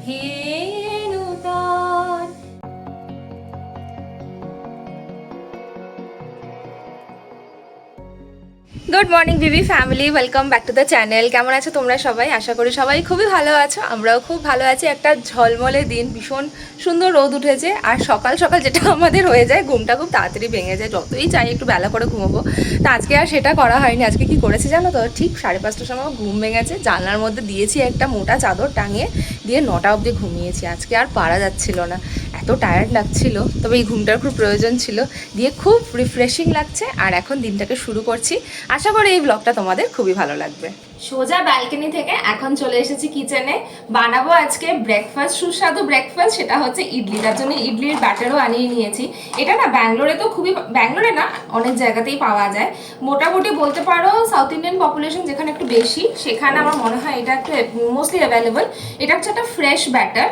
ধেনুতান। Good morning Bibi family, welcome back to the channel. কেমন আছো তোমরা সবাই? আশা করি সবাই খুবই ভালো আছো, আমরাও খুব ভালো আছি। একটা ঝলমলে দিন, ভীষণ সুন্দর রোদ উঠেছে। আর সকাল সকাল যেটা আমাদের হয়ে যায়, ঘুমটা খুব তাড়াতাড়ি ভেঙে যায়, যতই চাই একটু বেলা করে ঘুমাবো। তো আজকে আর সেটা করা হয়নি। আজকে কি করেছি জানো তো? ঠিক 5:30টার সময় ঘুম ভেঙেছে, জানলার মধ্যে দিয়েছি একটা মোটা চাদর টাঙিয়ে, দিয়ে 9টা অবধি ঘুমিয়েছি। আজকে আর পারা যাচ্ছিল না, এত টায়ার্ড লাগছিল। তবে এই ঘুমটার খুব প্রয়োজন ছিল, দিয়ে খুব রিফ্রেশিং লাগছে। আর এখন দিনটাকে শুরু করছি। আশা করি এই ব্লগটা তোমাদের খুবই ভালো লাগবে। সোজা ব্যালকনি থেকে এখন চলে এসেছি কিচেনে। বানাবো আজকে ব্রেকফাস্ট, সুস্বাদু ব্রেকফাস্ট। সেটা হচ্ছে ইডলি। তার জন্য ইডলির ব্যাটারও আনিয়ে নিয়েছি। এটা না ব্যাঙ্গালোরে তো খুবই, ব্যাঙ্গালোরে না অনেক জায়গাতেই পাওয়া যায়। মোটামুটি বলতে পারো সাউথ ইন্ডিয়ান পপুলেশন যেখানে একটু বেশি, সেখানে আমার মনে হয় এটা একটু মোস্টলি অ্যাভেলেবল। এটা হচ্ছে একটা ফ্রেশ ব্যাটার,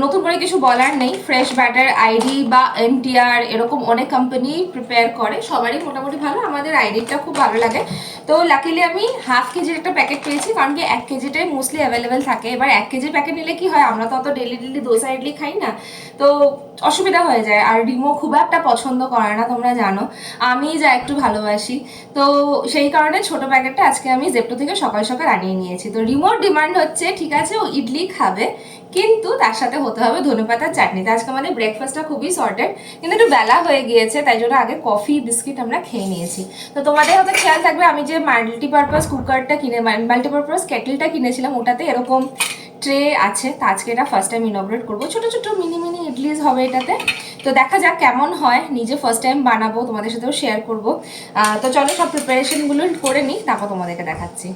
নতুন করে কিছু বলার নেই। ফ্রেশ ব্যাটার আইডি বা এমটিআর এরকম অনেক কোম্পানি প্রিপেয়ার করে, সবারই মোটামুটি ভালো। আমাদের আইডিটা খুব ভালো লাগে। তো লাকিলি আমি হাফ কেজির একটা প্যাকেট পেয়েছি, কারণ কি 1 কেজিটাই মোস্টলি অ্যাভেলেবেল থাকে। এবার 1 কেজির প্যাকেট নিলে কি হয়, আমরা তো অত ডেলি দোসা ইডলি খাই না, তো অসুবিধা হয়ে যায়। আর রিমো খুব একটা পছন্দ করে না, তোমরা জানো আমি যা একটু ভালোবাসি। তো সেই কারণে ছোট প্যাকেটটা আজকে আমি জেপ্টো থেকে সকাল সকাল আনিয়ে নিয়েছি। তো রিমোর ডিমান্ড হচ্ছে, ঠিক আছে ও ইডলি খাবে, কিন্তু তার সাথে হতে হবে ধনেপাতার চাটনি। তো আজকে আমাদের ব্রেকফাস্টটা খুবই সর্টেড, কিন্তু একটু বেলা হয়ে গিয়েছে, তাই জন্য আগে কফি বিস্কিট আমরা খেয়ে নিয়েছি। তো তোমাদের হয়তো খেয়াল থাকবে, আমি যে মাল্টিপারপাস কুকারটা মাল্টিপারপাস কেটেলটা কিনেছিলাম, ওটাতে এরকম ট্রে আছে। তো আজকে এটা ফার্স্ট টাইম ইনগ্রেট করবো। ছোট ছোট মিনি মিনি ইডলিস হবে এটাতে। তো দেখা যাক কেমন হয়, নিজে ফার্স্ট টাইম বানাবো, তোমাদের সাথেও শেয়ার করবো। তো চলো সব প্রিপারেশনগুলো করে নিই, তারপর তোমাদেরকে দেখাচ্ছি।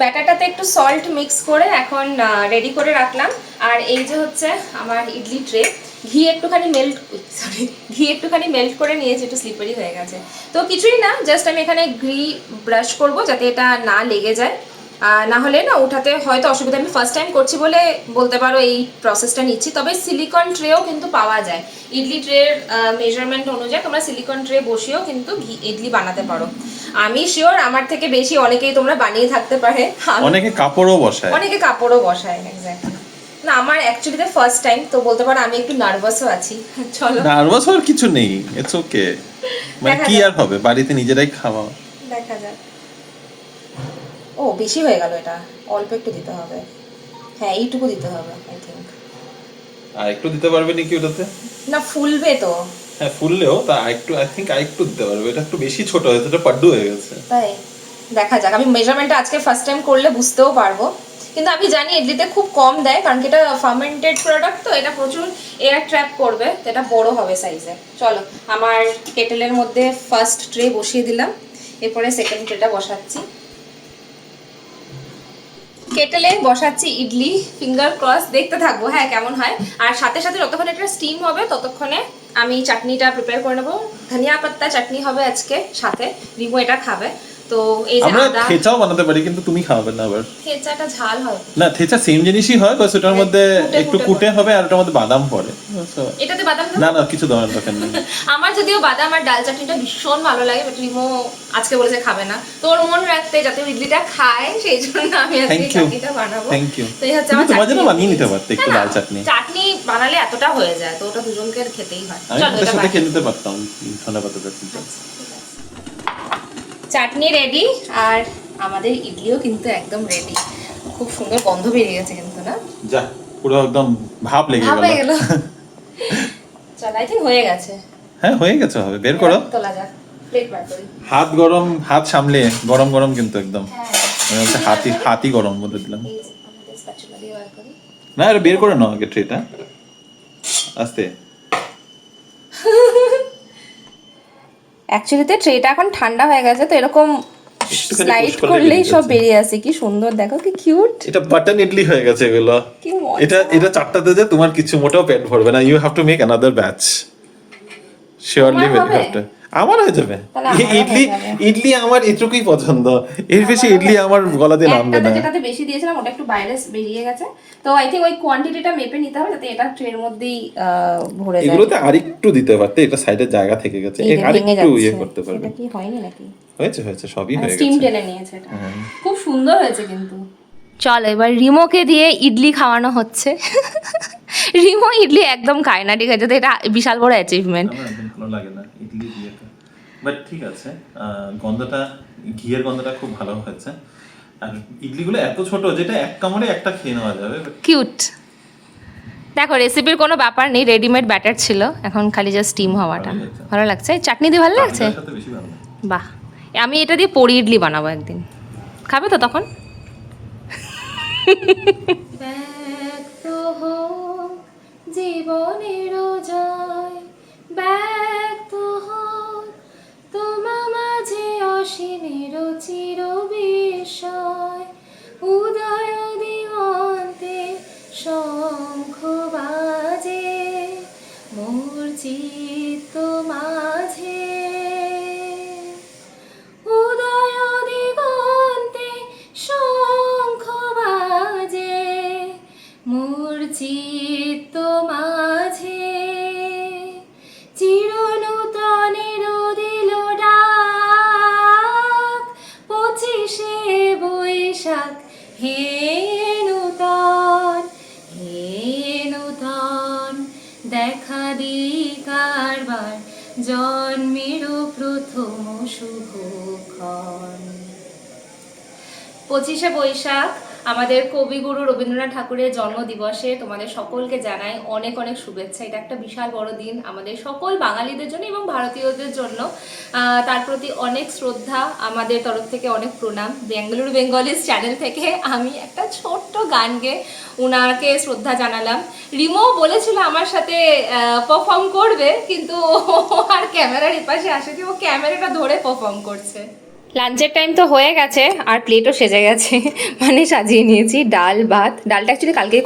ব্যাটারটাতে একটু সল্ট মিক্স করে এখন রেডি করে রাখলাম। আর এই যে হচ্ছে আমার ইডলি ট্রে। ঘি একটুখানি মেল্ট করে নিয়েছি, একটু স্লিপারি হয়ে গেছে। তো কিছুই না, জাস্ট আমি এখানে ঘি ব্রাশ করব যাতে এটা না লেগে যায়, না হলে না ওঠাতে হয়তো অসুবিধা। আমি ফার্স্ট টাইম করছি বলে বলতে পারো এই প্রসেসটা নিচ্ছি। তবে সিলিকন ট্রেও কিন্তু পাওয়া যায়, ইডলি ট্রের মেজারমেন্ট অনুযায়ী তোমরা সিলিকন ট্রে বসিয়েও কিন্তু ইডলি বানাতে পারো। আমি শিওর আমার থেকে বেশি অনেকেই তোমরা বানিয়ে থাকতে পারে, অনেকে কাপড়ও বসায়। এক্স্যাক্টলি। না, আমার অ্যাকচুয়ালি ফার্স্ট টাইম, তো বলতে পারো আমি একটু নার্ভাসও আছি। চলো, নার্ভাস হওয়ার কিছু নেই, ইটস ওকে। মানে কি আর হবে, বাড়িতে নিজেরাই খাওয়া। দেখা যাক। ও বেশি হয়ে গেল, এটা অল্প একটু দিতে হবে। হ্যাঁ, এইটুকু দিতে হবে আই থিঙ্ক। আর একটু দিতে পারবে নাকি ওটাতে? না, ফুলবে তো। হ্যাঁ, ফুললেও তা একটু, আই থিঙ্ক আরেকটু দিতে পারবে। এটা একটু বেশি ছোট হয়েছে, এটা পাড্ডু হয়ে গেছে। তাই দেখা যাক। আমি মেজারমেন্টটা আজকে ফার্স্ট টাইম করলে বুঝতেও পারবো, কিন্তু আমি জানি ইডলিতে খুব কম দেয়, কারণ কি এটা ফার্মেন্টেড প্রোডাক্ট, তো এটা প্রচুর এয়ার ট্র্যাপ করবে, তো এটা বড় হবে সাইজে। চলো, আমার কেটেলের মধ্যে ফার্স্ট ট্রে বসিয়ে দিলাম, এরপরে সেকেন্ড ট্রেটা বসাচ্ছি। কেটেলে বসাচ্ছি ইডলি, ফিঙ্গার ক্রস, দেখতে থাকবো হ্যাঁ কেমন হয়। আর সাথে সাথে যতক্ষণ এটা স্টিম হবে ততক্ষণে আমি চাটনিটা প্রিপেয়ার করে নেবো। ধনিয়া পাত্তা চাটনি হবে আজকে, সাথে রিমো এটা খাবে। তো এই যে আমরা আদা, থেচাও বানাতে পারি, কিন্তু তুমি খাবে না আবার। থেচাটা ঝাল হয় না, থেচা সেম জিনিসই হয়, বাস ওটার মধ্যে একটু কুটে হবে আর ওটার মধ্যে বাদাম পড়ে। এটাতে বাদাম না না, কিছু দেওয়ার দরকার নেই। আমার যদিও বাদাম আর ডাল চাটনিটা ভীষণ ভালো লাগে, বাট রিমো আজকে বলেছে খাবে না। তোর মন রাখতে যাতে ইডলিটা খায়, সেই জন্য আমি আজকে চাটনিটা বানাবো। Thank you. তো এই হচ্ছে আমার তোমার জন্য চাটনি। বানিয়ে নিতে পারতে একটু ডাল চাটনি। চাটনি বানালে এতটা হয়ে যায়, তো ওটা দুজনকে খেতেই হয়। আমি ওটার সাথে খেয়ে নিতে পারতাম ধনেপাতা চাটনিটা। চাটনি রেডি, আর আমাদের ইডলিও কিন্তু একদম রেডি। খুব সুন্দর গন্ধ বেরিয়ে গেছে কিন্তু, না? যা, পুরো একদম ভাব লেগে গেল। চল, আই থিঙ্ক হয়ে গেছে। হ্যাঁ, হয়ে গেছে, হবে বের করো। তোলা যাক, প্লেট বার করি। হাত গরম, হাত সামলে, গরম গরম কিন্তু একদম। হ্যাঁ, হাতি গরম বলে দিলাম। এই যে আমাদের স্প্যাচুলা দিয়ে বার করি। না, এটা বের করে নাও আগে ট্রেটা, আস্তে। অ্যাকচুয়ালিতে ট্রেটা এখন ঠান্ডা হয়ে গেছে, তো এরকম স্লাইড করলেই সব বেরিয়ে আসে। কি সুন্দর, দেখো কি কিউট। এটা বাটন ইডলি হয়ে গেছে এগুলো। কি মজা। এটা চারটাতে যে তোমার কিছু মোটেও পেট ভরবে না। You have to make another batch, surely will have to. আমার হয়ে যাবে ইডলি আমার এটুকুই পছন্দ, এর বেশি ইডলি আমার গলা দিয়ে নামবে না। যেটাতে বেশি দিয়েছিলাম ওটা একটু বাইরে বেরিয়ে গেছে, তো আই থিঙ্ক ওই কোয়ান্টিটিটা মেপে নিতে হবে যাতে এটা ট্রের মধ্যেই ভরে যায়। এগুলোতে আরেকটু দিতে পারতে, এটা সাইডের জায়গা থেকে গেছে, আরেকটু ইয়ে করতে পারবে। এটা কি হয়নি নাকি? হয়েছে, সবই হয়ে গেছে। স্টিম টেনে নিয়েছে এটা। খুব সুন্দর হয়েছে কিন্তু। চল এবার রিমোকে দিয়ে ইডলি খাওয়ানো হচ্ছে। রিমো ইডলি একদম খায় না, ঠিক আছে, তো এটা বিশাল বড় অ্যাচিভমেন্ট। আমার একদম ভালো লাগে না ইডলি দিয়ে, বাট ঠিক আছে, গন্ধটা, ঘিয়ের গন্ধটা খুব ভালো হয়েছে। আর ইডলিগুলো এত ছোট যেটা এক কামড়ে একটা খেয়ে নেওয়া যাবে। কিউট। দেখো রেসিপির কোনো ব্যাপার নেই, রেডিমেড ব্যাটার ছিল, এখন খালি জাস্ট স্টিম হওয়াটা। ভালো লাগছে, চাটনি দিয়ে ভালো লাগছে। বাহ, আমি এটা দিয়ে পরি ইডলি বানাবো একদিন, খাবে তো তখন? ব্যক্ত হোক জীবনের জয়, ব্যক্ত হোক তোমা মাঝে অসীমের চির বিস্ময়, উদয় দিগন্তে শঙ্খ বাজে মোর চিত্ত মাঝে, উদয় দিগন্তে শঙ্খ বাজে মোর চিত্ত মাঝে, চিরনূতনের দিল ডাক 25শে বৈশাখ, হে নূতন, হে নূতন দেখা দি কারবার, জন্মের প্রথম শুভক্ষণ। 25শে বৈশাখ আমাদের কবিগুরু রবীন্দ্রনাথ ঠাকুরের জন্মদিবসে তোমাদের সকলকে জানাই অনেক অনেক শুভেচ্ছা। এটা একটা বিশাল বড় দিন আমাদের সকল বাঙালিদের জন্য এবং ভারতীয়দের জন্য। তার প্রতি অনেক শ্রদ্ধা, আমাদের তরফ থেকে অনেক প্রণাম। বেঙ্গালুরু বেঙ্গলিস চ্যানেল থেকে আমি একটা ছোট্ট গান গেয়ে ওনাকে শ্রদ্ধা জানালাম। রিমো বলেছিল আমার সাথে পারফর্ম করবে, কিন্তু আর ক্যামেরার এপাশে আসেনি, ও ক্যামেরাটা ধরে পারফর্ম করছে। লাঞ্চের টাইম তো হয়ে গেছে আর প্লেটও সেজে গেছে, মানে সাজিয়ে নিয়েছি ডাল ভাত। ডালটা অ্যাকচুয়ালি কালকেই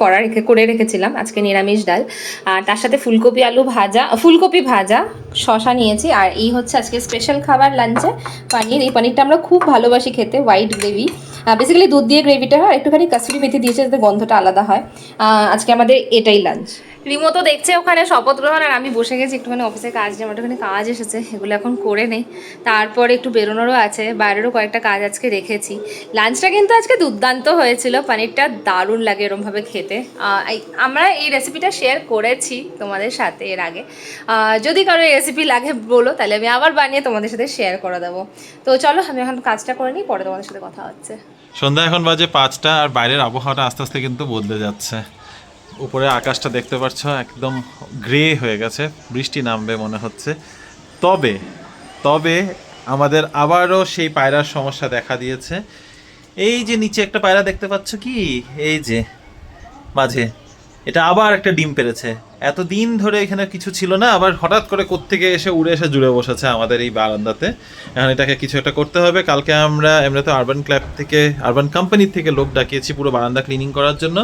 করে রেখেছিলাম, আজকে নিরামিষ ডাল। আর তার সাথে ফুলকপি ভাজা, শশা নিয়েছি। আর এই হচ্ছে আজকে স্পেশাল খাবার লাঞ্চে, পনির। এই পনিরটা আমরা খুব ভালোবাসি খেতে, হোয়াইট গ্রেভি, বেসিক্যালি দুধ দিয়ে গ্রেভিটা হয়, একটুখানি কাসুরি মেথি দিয়েছে যাতে গন্ধটা আলাদা হয়। আজকে আমাদের এটাই লাঞ্চ। রিমো তো দেখছে ওখানে শপথ গ্রহণ, আর আমি বসে গেছি একটুখানি অফিসে কাজ নিয়ে, আমার একটুখানি কাজ এসেছে, এগুলো এখন করে নেই। তারপরে একটু বেরোনোরও আছে, বাইরেরও কয়েকটা কাজ আজকে রেখেছি। লাঞ্চটা কিন্তু আজকে দুর্দান্ত হয়েছিল, পনিরটা দারুণ লাগে এরমভাবে খেতে। আমরা এই রেসিপিটা শেয়ার করেছি তোমাদের সাথে এর আগে, যদি কারো এই রেসিপি লাগে বলো, তাহলে আমি আবার বানিয়ে তোমাদের সাথে শেয়ার করে দেবো। তো চলো আমি এখন কাজটা করে নিই, পরে তোমাদের সাথে কথা হচ্ছে। সন্ধ্যা এখন বাজে 5টা, আর বাইরের আবহাওয়াটা আস্তে আস্তে কিন্তু বদলে যাচ্ছে। উপরে আকাশটা দেখতে পাচ্ছ একদম গ্রে হয়ে গেছে, বৃষ্টি নামবে মনে হচ্ছে। তবে আমাদের আবারও সেই পায়রার সমস্যা দেখা দিয়েছে। এই যে নিচে একটা পায়রা দেখতে পাচ্ছ কি, এই যে মাঝে, এটা আবার একটা ডিম পেড়েছে। এতদিন ধরে এখানে কিছু ছিল না, আবার হঠাৎ করে কোত্থেকে এসে উড়ে এসে জুড়ে বসেছে আমাদের এই বারান্দাতে। এখন এটাকে কিছু একটা করতে হবে। কালকে আমরা তো আরবান ক্লাব থেকে, আরবান কোম্পানির থেকে লোক ডাকিয়েছি পুরো বারান্দা ক্লিনিং করার জন্য,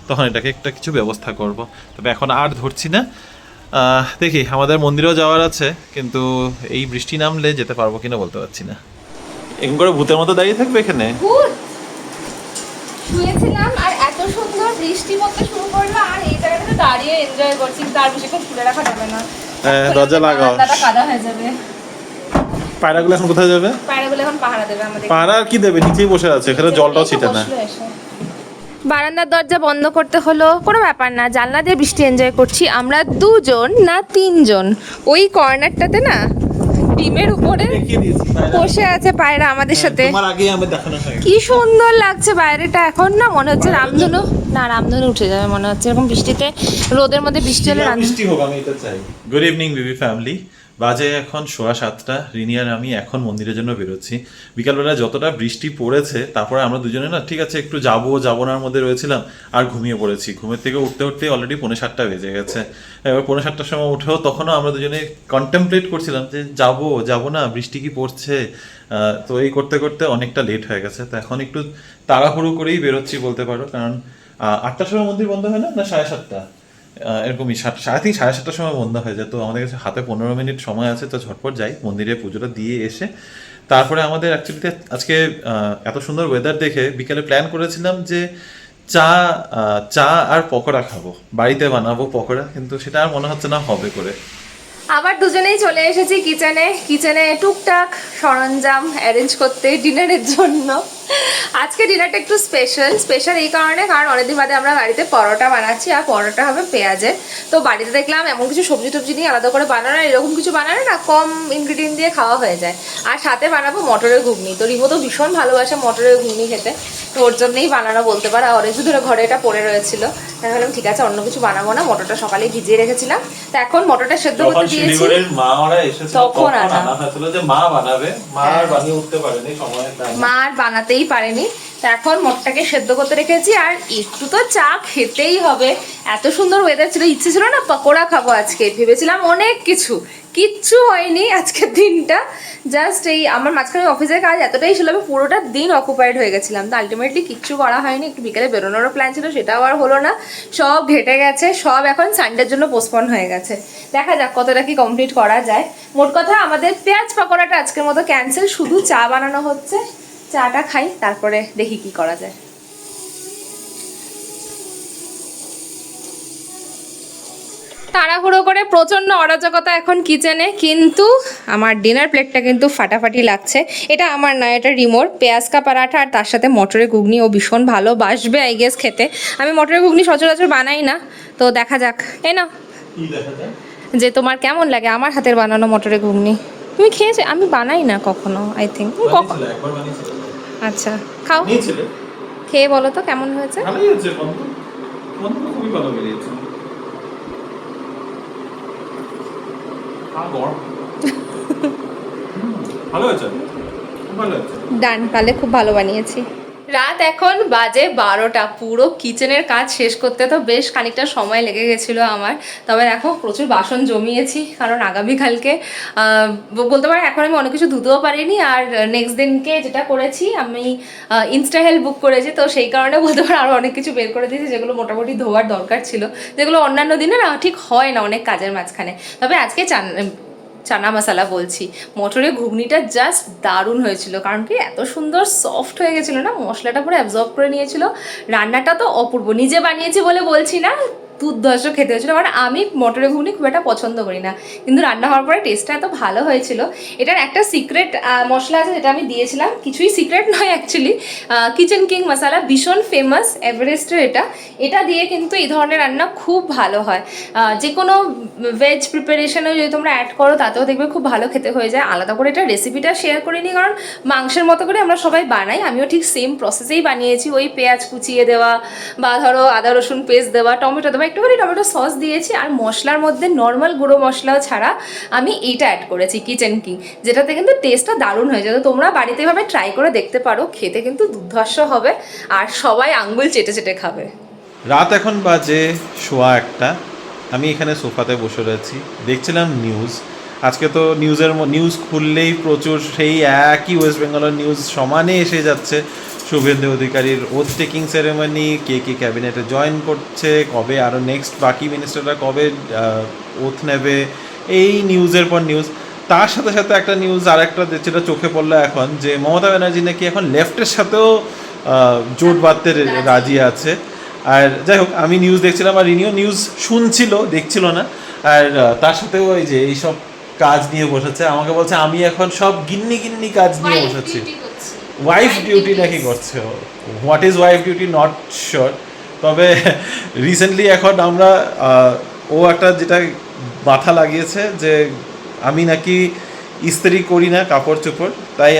তখন এটাকে একটা কিছু ব্যবস্থা করব। তবে এখন আর ধরছি না, দেখি, আমাদের মন্দিরেও যাওয়ার আছে, কিন্তু এই বৃষ্টি নামলে যেতে পারবো কিনা বলতে পারছি না। এরকম করে ভূতের মতো দাঁড়িয়ে থাকবে এখানে? শুয়েছিলাম আর এত সুন্দর বৃষ্টি পড়তে শুরু করলো, আর এই জায়গাটাতে দাঁড়িয়ে এনজয় করছি, তার বেশিক্ষণ শুয়ে রাখা যাবে না। দরজা লাগাও, কাদা হয়ে যাবে। পায়রাগুলো এখন কোথায় যাবে? পায়রাগুলো এখন পাহারা দেবে আমাদের। পায়রা আর কি দেবে, নিচেই বসে আছে, এখানে জলটাও ছিটে না। বারান্দার দরজা বন্ধ করতে হলো, কোনো ব্যাপার না, জানলা দিয়ে বৃষ্টি এনজয় করছি আমরা 2জন না 3জন। ওই কর্নারটাতে না ডিমের উপরে বসে আছে পায়রা আমাদের সাথে, কি সুন্দর লাগছে বাইরেটা। এখন না মনে হচ্ছে রামধনু উঠে যাবে মনে হচ্ছে, এরকম বৃষ্টিতে, রোদের মধ্যে বৃষ্টি হলে বৃষ্টি হোক, আমি এটা চাই। গুড ইভিনিং বিবি ফ্যামিলি, বাজে এখন 7:15। রিনি আর আমি এখন মন্দিরের জন্য বেরোচ্ছি। বিকালবেলা যতটা বৃষ্টি পড়েছে, তারপরে আমরা দুজনে না ঠিক আছে একটু যাবো নার মধ্যে রয়েছিলাম, আর ঘুমিয়ে পড়েছি। ঘুমের থেকে উঠতে অলরেডি 7:45 বেজে গেছে। এবার 7:45 সময় উঠেও তখনও আমরা দুজনে কন্টেমপ্লেট করছিলাম যে যাবো না, বৃষ্টি কি পড়ছে। তো এই করতে করতে অনেকটা লেট হয়ে গেছে। তো এখন একটু তাড়াহুড়ো করেই বেরোচ্ছি বলতে পারো, কারণ 8টার সময় মন্দির বন্ধ হয় না 7:30 এরকমই, 7:30 সময় বন্ধ হয়ে যায়। তো আমাদের কাছে হাতে 15 মিনিট সময় আছে, তো ঝটপট যাই, মন্দিরে পুজোটা দিয়ে এসে তারপরে আমাদের অ্যাকচুয়ালিতে আজকে এত সুন্দর ওয়েদার দেখে বিকেলে প্ল্যান করেছিলাম যে চা আর পকোড়া খাবো, বাড়িতে বানাবো পকোড়া, কিন্তু সেটা আর মনে হচ্ছে না হবে করে। আবার দুজনেই চলে এসেছি কিচেনে টুকটাক সরঞ্জাম অ্যারেঞ্জ করতে ডিনারের জন্য। আজকে ডিনারটা একটু স্পেশাল এই কারণে, কারণ অনেকদিন বাদে আমরা বাড়িতে পরোটা বানাচ্ছি, আর পরোটা হবে পেঁয়াজের। তো বাড়িতে দেখলাম এমন কিছু সবজি টবজি নিয়ে আলাদা করে বানানো, এরকম কিছু বানানো না, কম ইনগ্রিডিয়েন্ট দিয়ে খাওয়া হয়ে যায়। আর সাথে বানাবো মটরের ঘুগনি। তো রিমো তো ভীষণ ভালোবাসে মটরের ঘুগনি খেতে, তো ওর জন্যই বানানো বলতে পারো। আর অনেক ধরে ঘরে এটা পড়ে রয়েছিল, তাই ভাবলাম ঠিক আছে অন্য কিছু বানাবো না, মটরটা সকালে ভিজিয়ে রেখেছিলাম। তো এখন মটরটা সেদ্ধ করতে দিয়েছি। তখন মা বানাবে, মা আর বানিয়ে উঠতে পারেনি, সময় মা আর বানাতেই পারেনি। তো এখন মটরটাকে সেদ্ধ করতে রেখেছি, আর একটু তো চা খেতেই হবে। এত সুন্দর ওয়েদার ছিল, ইচ্ছে ছিল না পকোড়া খাবো আজকে, ভেবেছিলাম অনেক কিচ্ছু হয়নি আজকের দিনটা। জাস্ট এই আমার মাঝখানে অফিসের কাজ এতটাই ছিল, আমি পুরোটা দিন অকুপাইড হয়ে গেছিলাম। তো আলটিমেটলি কিচ্ছু করা হয়নি। একটু বিকেলে বেরোনোরও প্ল্যান ছিল, সেটাও আর হলো না, সব ঘেটে গেছে। সব এখন সানডের জন্য পোস্টপন হয়ে গেছে। দেখা যাক কতটা কি কমপ্লিট করা যায়। মোট কথা আমাদের পেঁয়াজ পকোড়াটা আজকের মতো ক্যান্সেল, শুধু চা বানানো হচ্ছে। চাটা খাই, তারপরে দেখি কি করা যায়। তাড়াহুড়ো করে প্রচণ্ড অরাজকতা এখন কিচেনে, কিন্তু আমার ডিনার প্লেটটা কিন্তু ফাটাফাটি লাগছে। এটা আমার না, এটা রিমোর। পেঁয়াজ কা পরাঠা আর তার সাথে মটরের ঘুগনি, ও ভীষণ ভালোবাসবে আই গেস খেতে। আমি মটরের ঘুগনি সচরাচর বানাই না, তো দেখা যাক। এই না যে তোমার কেমন লাগে আমার হাতের বানানো মটরের ঘুগনি? তুমি খেয়েছো? আমি বানাই না কখনো, আই থিঙ্ক। আচ্ছা খাও, খেয়ে বলো তো কেমন হয়েছে। ডান, তাহলে খুব ভালো বানিয়েছি। রাত এখন বাজে 12টা, পুরো কিচেনের কাজ শেষ করতে তো বেশ খানিকটা সময় লেগে গেছিলো আমার। তবে দেখো প্রচুর বাসন জমিয়েছি, কারণ আগামীকালকে বলতে পারি এখন আমি অনেক কিছু ধুতেও পারিনি। আর নেক্সট দিনকে যেটা করেছি, আমি ইনস্টা হেল্প বুক করেছি, তো সেই কারণে বলতে পারি আরও অনেক কিছু বের করে দিয়েছি, যেগুলো মোটামুটি ধোয়ার দরকার ছিল, যেগুলো অন্যান্য দিনে না ঠিক হয় না অনেক কাজের মাঝখানে। তবে আজকে চানা মশলা বলছি, মটরের ঘুগনিটা জাস্ট দারুণ হয়েছিল। কারণ কি এত সুন্দর সফট হয়ে গেছিলো না, মশলাটা পুরো অ্যাবজর্ব করে নিয়েছিল। রান্নাটা তো অপূর্ব, নিজে বানিয়েছি বলে বলছি না, দুর্ধর্ষ খেতে হয়েছিল। কারণ আমি মটরের ঘুগনি খুব একটা পছন্দ করি না, কিন্তু রান্না হওয়ার পরে টেস্টটা এত ভালো হয়েছিল। এটার একটা সিক্রেট মশলা আছে যেটা আমি দিয়েছিলাম, কিছুই সিক্রেট নয় অ্যাকচুয়ালি, কিচেন কিং মশলা, ভীষণ ফেমাস, এভারেস্টের। এটা দিয়ে কিন্তু এই ধরনের রান্না খুব ভালো হয়। যে কোনো ভেজ প্রিপারেশনে যদি তোমরা অ্যাড করো তাতেও দেখবে খুব ভালো খেতে হয়ে যায়। আলাদা করে এটা রেসিপিটা শেয়ার করিনি, কারণ মাংসের মতো করে আমরা সবাই বানাই, আমিও ঠিক সেম প্রসেসেই বানিয়েছি। ওই পেঁয়াজ কুচিয়ে দেওয়া, বা ধরো আদা রসুন পেস্ট দেওয়া, টমেটো দেওয়া, একটুখানি টমেটো সস দিয়েছি। আর মশলার মধ্যে নর্মাল গুঁড়ো মশলাও ছাড়া আমি এইটা অ্যাড করেছি, কিচেন কিং, যেটাতে কিন্তু টেস্টটা দারুণ হয়ে যায়। তো তোমরা বাড়িতে এভাবে ট্রাই করে দেখতে পারো, খেতে কিন্তু দুর্ধর্ষ হবে, আর সবাই আঙ্গুল চেটে চেটে খাবে। রাত এখন বাজে 1:15। আমি এখানে সোফাতে বসে রয়েছি, দেখছিলাম নিউজ। আজকে তো নিউজ খুললেই প্রচুর সেই একই ওয়েস্ট বেঙ্গলের নিউজ সমানে এসে যাচ্ছে। শুভেন্দু অধিকারীর ওথ টেকিং সেরেমনি, কে ক্যাবিনেটে জয়েন করছে, কবে আরও নেক্সট বাকি মিনিস্টাররা কবে ওথ নেবে, এই নিউজের পর নিউজ। তার সাথে সাথে একটা নিউজ আর একটা যেটা চোখে পড়লো এখন, যে মমতা ব্যানার্জি নাকি এখন লেফটের সাথেও জোট বাঁধতে রাজি আছে। আর যাই হোক, আমি নিউজ দেখছিলাম আর ইনিও নিউজ শুনছিল, দেখছিল না। আর তার সাথেও ওই যে এইসব কাজ নিয়ে বসেছে, আমাকে বলছে আমি এখন সব গিন্নি কাজ নিয়ে বসেছি। ওয়াইফ ডিউটি নাকি করছে, what is wife duty not sure. তবে রিসেন্টলি এখন আমরা ও একটা যেটা মাথা লাগিয়েছে, যে আমি নাকি ইস্ত্রি করি না কাপড় চোপড়, তাই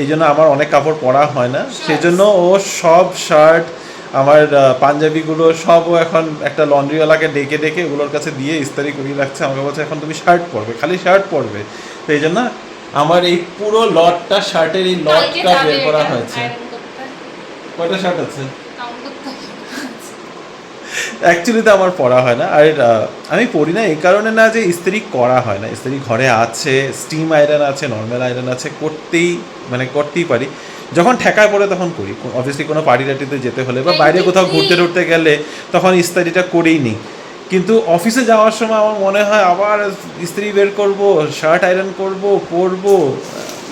এই জন্য আমার অনেক কাপড় পরা হয় না। সেই জন্য ও সব শার্ট, আমার পাঞ্জাবিগুলো সবও এখন একটা লন্ড্রিওয়ালাকে ডেকে ওগুলোর কাছে দিয়ে ইস্তারি করিয়ে রাখছে। আমাকে বলছে এখন তুমি শার্ট পরবে, খালি শার্ট পরবে। তো এই জন্য আমার এই পুরো লটটা, শার্টের এই লটটা বের করা হয়েছে। কয়টা শার্ট আছে? অ্যাকচুয়ালি তো আমার পরা হয় না। আর আমি পরি না এই কারণে না যে ইস্ত্রি করা হয় না, ইস্ত্রি ঘরে আছে, স্টিম আয়রন আছে, নর্মাল আয়রন আছে, করতেই পারি। যখন ঠেকায় পড়ে তখন করি, অবভিয়াসলি কোনো পার্টি টার্টিতে যেতে হলে বা বাইরে কোথাও ঘুরতে টুরতে গেলে তখন ইস্ত্রিটা করেই নিই। কিন্তু অফিসে যাওয়ার সময় আমার মনে হয় আবার ইস্ত্রি বের করব, শার্ট আয়রন পরবো,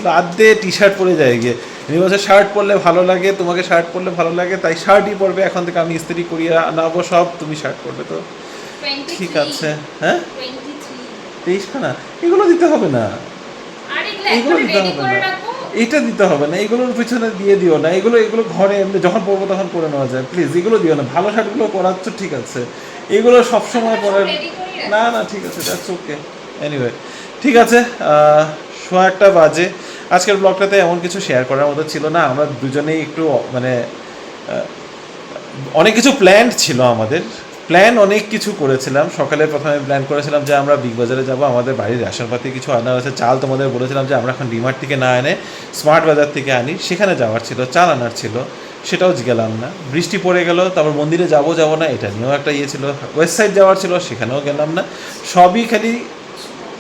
রাত দিয়ে টি শার্ট পরে যায় গিয়ে। উনি বলছে শার্ট পরলে ভালো লাগে, তোমাকে শার্ট পরলে ভালো লাগে, তাই শার্টই পরবে এখন থেকে, আমি ইস্ত্রি করিয়ে আনাবো সব, তুমি শার্ট পরবে। তো ঠিক আছে। হ্যাঁ 23 খানা, এগুলো দিতে হবে না, এগুলো দিতে হবে না। এটা দিতে হবে না, এগুলোর পিছনে দিয়ে দিও না, এগুলো এগুলো ঘরে এমনি যখন পরবো তখন পরে নেওয়া যায়, প্লিজ এগুলো দিও না। ভালো শার্টগুলো পরাচ্ছ ঠিক আছে, এগুলো সবসময় পরার না না ঠিক আছে, দ্যাটস ওকে। এনিওয়ে ঠিক আছে, 1:15 বাজে। আজকের ব্লগটাতে এমন কিছু শেয়ার করার মতো ছিল না, আমরা দুজনেই একটু মানে অনেক কিছু প্ল্যান ছিল আমাদের, অনেক কিছু করেছিলাম। সকালে প্রথমে প্ল্যান করেছিলাম যে আমরা বিগ বাজারে যাব, আমাদের বাড়ির রেশনপাতি কিছু আনার আছে। চাল তোমাদের বলেছিলাম যে আমরা এখন ডিমার্ট থেকে না এনে স্মার্ট বাজার থেকে আনি, সেখানে যাওয়ার ছিল, চাল আনার ছিল, সেটাও গেলাম না। বৃষ্টি পড়ে গেল, তারপর মন্দিরে যাব না এটা নিয়েও একটা ইয়ে ছিল, ওয়েস্ট সাইড যাওয়ার ছিল, সেখানেও গেলাম না। সবই খালি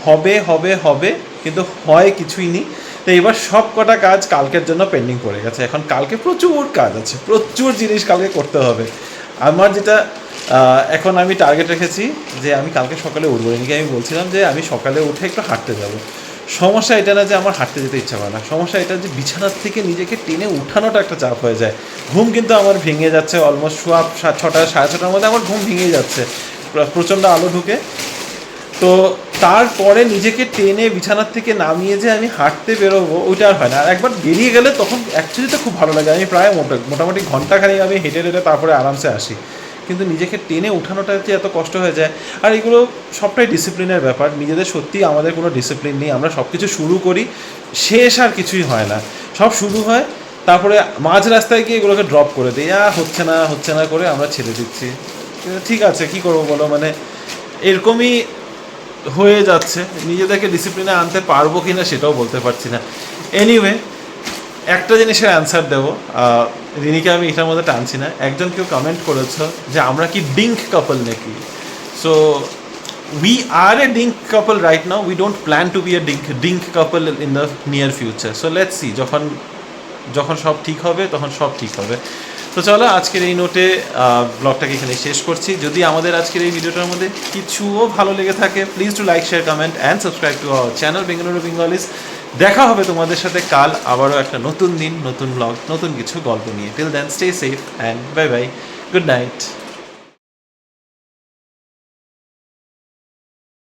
হবে হবে হবে, কিন্তু হয় কিছুই নেই। তো এবার সব কটা কাজ কালকের জন্য পেন্ডিং পড়ে গেছে। এখন কালকে প্রচুর কাজ আছে, প্রচুর জিনিস কালকে করতে হবে। আমার যেটা এখন আমি টার্গেট রেখেছি যে আমি কালকে সকালে উঠবো। এদিকে আমি বলছিলাম যে আমি সকালে উঠে একটু হাঁটতে যাব। সমস্যা এটা না যে আমার হাঁটতে যেতে ইচ্ছা করে না, সমস্যা এটা যে বিছানার থেকে নিজেকে টেনে উঠানোটা একটা চাপ হয়ে যায়। ঘুম কিন্তু আমার ভেঙে যাচ্ছে, অলমোস্ট শোয়া 6টা 6:30টার মধ্যে আমার ঘুম ভেঙে যাচ্ছে, প্রচণ্ড আলো ঢুকে। তো তারপরে নিজেকে টেনে বিছানার থেকে নামিয়ে যে আমি হাঁটতে বেরোবো, ওইটা আর হয় না। আর একবার বেরিয়ে গেলে তখন অ্যাকচুয়ালি তো খুব ভালো লাগে। আমি প্রায় মোটামুটি ঘন্টাখানেক আমি হেঁটে তারপরে আরামসে আসি, কিন্তু নিজেকে টেনে উঠানোটা যে এত কষ্ট হয়ে যায়। আর এগুলো সবটাই ডিসিপ্লিনের ব্যাপার। নিজেদের সত্যি আমাদের কোনো ডিসিপ্লিন নেই, আমরা সব কিছু শুরু করি, শেষ আর কিছুই হয় না। সব শুরু হয়, তারপরে মাঝ রাস্তায় গিয়ে এগুলোকে ড্রপ করে দিই, হচ্ছে না করে আমরা ছেড়ে দিচ্ছি। ঠিক আছে, কি করবো বলো, মানে এরকমই হয়ে যাচ্ছে। নিজেদেরকে ডিসিপ্লিনে আনতে পারবো কি না সেটাও বলতে পারছি না। এনিওয়ে একটা জিনিসের অ্যান্সার দেবো, রিনিকে আমি এটার মধ্যে টানছি না। একজন কেউ কমেন্ট করেছো যে আমরা কি ডিঙ্ক কাপল নাকি। So we are a dink couple right now, we don't plan to be a dink couple in the near future. So let's see, যখন সব ঠিক হবে তখন সব ঠিক হবে। তো চলো আজকের এই নোটে ব্লগটাকে এখানে শেষ করছি। যদি আমাদের আজকের এই ভিডিওটার মধ্যে কিছুও ভালো লেগে থাকে, please to like, share, comment and subscribe to our channel Bengaluru Bengalis. দেখা হবে তোমাদের সাথে কাল আবারও একটা নতুন দিন, নতুন ব্লগ, নতুন কিছু গল্প নিয়ে। Till then stay safe and bye bye, good night.